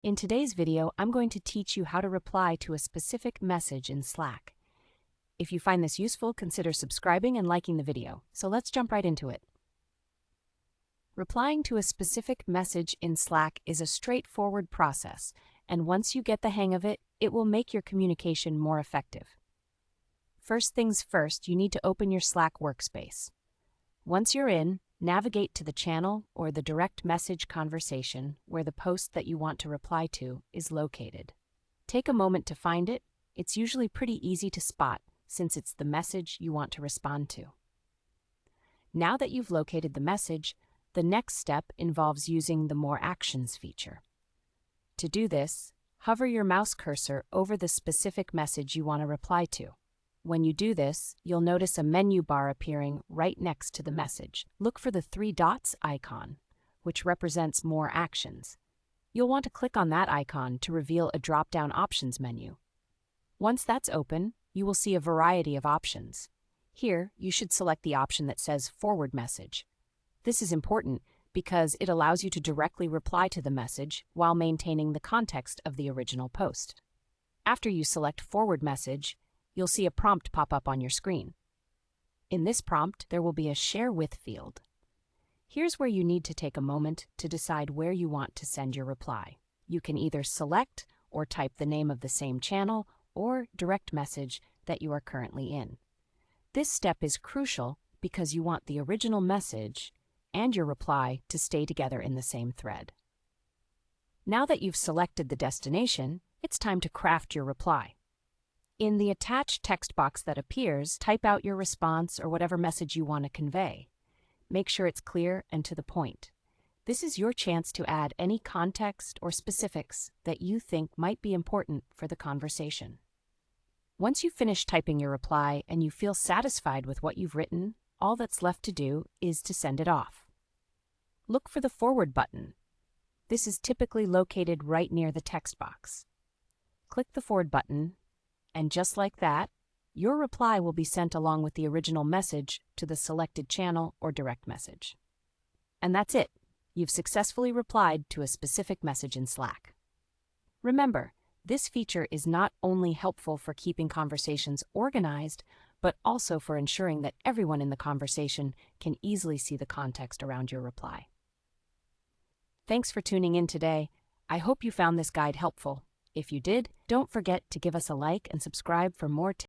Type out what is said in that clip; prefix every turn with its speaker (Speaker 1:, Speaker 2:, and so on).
Speaker 1: In today's video, I'm going to teach you how to reply to a specific message in Slack. If you find this useful, consider subscribing and liking the video. So let's jump right into it. Replying to a specific message in Slack is a straightforward process, and once you get the hang of it, it will make your communication more effective. First things first, you need to open your Slack workspace. Once you're in, navigate to the channel or the direct message conversation where the post that you want to reply to is located. Take a moment to find it. It's usually pretty easy to spot since it's the message you want to respond to. Now that you've located the message, the next step involves using the More Actions feature. To do this, hover your mouse cursor over the specific message you want to reply to. When you do this, you'll notice a menu bar appearing right next to the message. Look for the 3 dots icon, which represents More Actions. You'll want to click on that icon to reveal a drop-down options menu. Once that's open, you will see a variety of options. Here, you should select the option that says Forward Message. This is important because it allows you to directly reply to the message while maintaining the context of the original post. After you select Forward Message, you'll see a prompt pop up on your screen. In this prompt, there will be a Share With field. Here's where you need to take a moment to decide where you want to send your reply. You can either select or type the name of the same channel or direct message that you are currently in. This step is crucial because you want the original message and your reply to stay together in the same thread. Now that you've selected the destination, it's time to craft your reply. In the attached text box that appears, type out your response or whatever message you want to convey. Make sure it's clear and to the point. This is your chance to add any context or specifics that you think might be important for the conversation. Once you've finished typing your reply and you feel satisfied with what you've written, all that's left to do is to send it off. Look for the Forward button. This is typically located right near the text box. Click the Forward button, and just like that, your reply will be sent along with the original message to the selected channel or direct message. And that's it. You've successfully replied to a specific message in Slack. Remember, this feature is not only helpful for keeping conversations organized, but also for ensuring that everyone in the conversation can easily see the context around your reply. Thanks for tuning in today. I hope you found this guide helpful. If you did, don't forget to give us a like and subscribe for more tips.